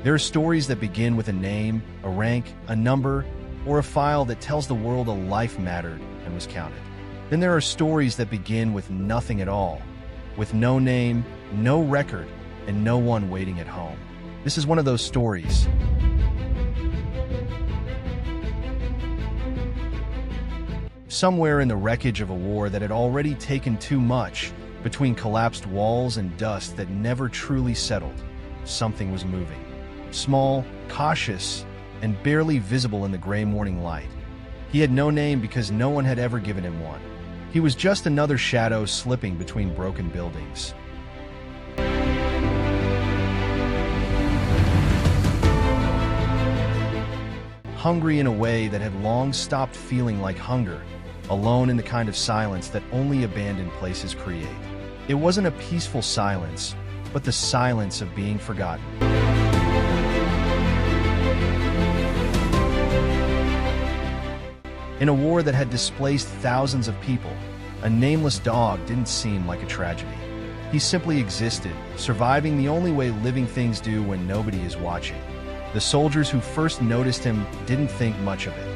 There are stories that begin with a name, a rank, a number, or a file that tells the world a life mattered and was counted. Then there are stories that begin with nothing at all, with no name, no record, and no one waiting at home. This is one of those stories. Somewhere in the wreckage of a war that had already taken too much, between collapsed walls and dust that never truly settled, something was moving. Small, cautious, and barely visible in the gray morning light. He had no name because no one had ever given him one. He was just another shadow slipping between broken buildings. Hungry in a way that had long stopped feeling like hunger, alone in the kind of silence that only abandoned places create. It wasn't a peaceful silence, but the silence of being forgotten. In a war that had displaced thousands of people, a nameless dog didn't seem like a tragedy. He simply existed, surviving the only way living things do when nobody is watching. The soldiers who first noticed him didn't think much of it.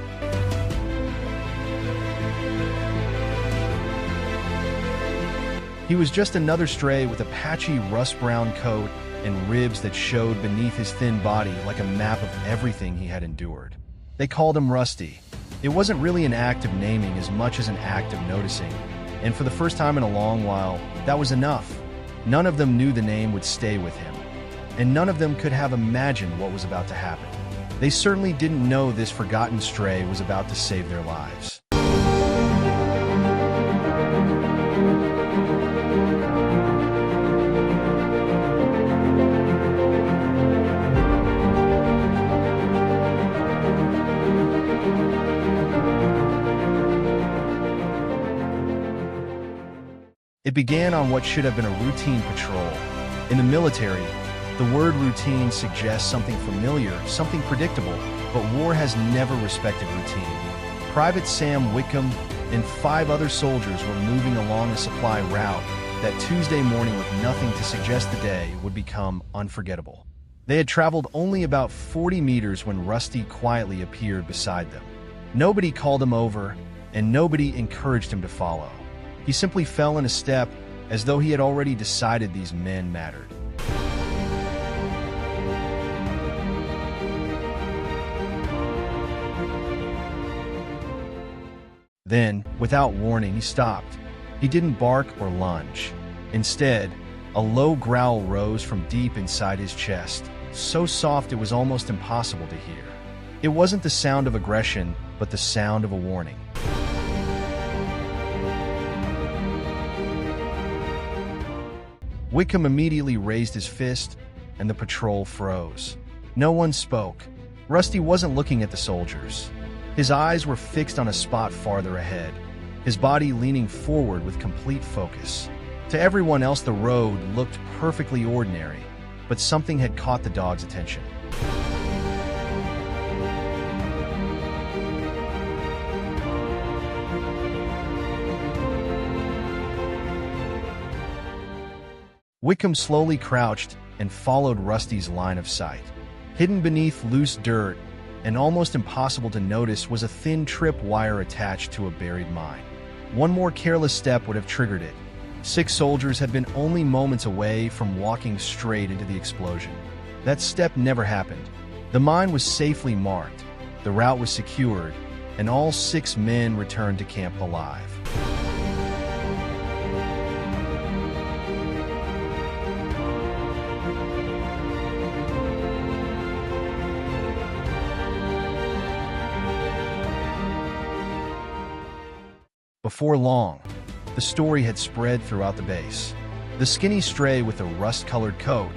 He was just another stray with a patchy rust-brown coat and ribs that showed beneath his thin body like a map of everything he had endured. They called him Rusty. It wasn't really an act of naming as much as an act of noticing, and for the first time in a long while, that was enough. None of them knew the name would stay with him, and none of them could have imagined what was about to happen. They certainly didn't know this forgotten stray was about to save their lives. It began on what should have been a routine patrol. In the military, the word routine suggests something familiar, something predictable, but war has never respected routine. Private Sam Whitcomb and 5 other soldiers were moving along a supply route that Tuesday morning with nothing to suggest the day would become unforgettable. They had traveled only about 40 meters when Rusty quietly appeared beside them. Nobody called him over, and nobody encouraged him to follow. He simply fell in a step, as though he had already decided these men mattered. Then, without warning, he stopped. He didn't bark or lunge. Instead, a low growl rose from deep inside his chest, so soft it was almost impossible to hear. It wasn't the sound of aggression, but the sound of a warning. Whitcomb immediately raised his fist, and the patrol froze. No one spoke. Rusty wasn't looking at the soldiers. His eyes were fixed on a spot farther ahead, his body leaning forward with complete focus. To everyone else, the road looked perfectly ordinary, but something had caught the dog's attention. Whitcomb slowly crouched and followed Rusty's line of sight. Hidden beneath loose dirt and almost impossible to notice was a thin tripwire attached to a buried mine. One more careless step would have triggered it. 6 soldiers had been only moments away from walking straight into the explosion. That step never happened. The mine was safely marked, the route was secured, and all 6 men returned to camp alive. Before long, the story had spread throughout the base. The skinny stray with the rust-colored coat,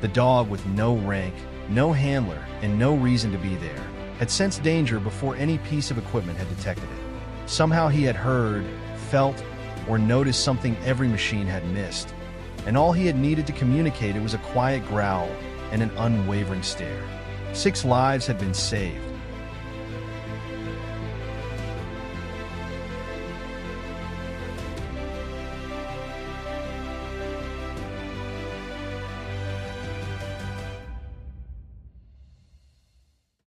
the dog with no rank, no handler, and no reason to be there, had sensed danger before any piece of equipment had detected it. Somehow he had heard, felt, or noticed something every machine had missed, and all he had needed to communicate it was a quiet growl and an unwavering stare. 6 lives had been saved,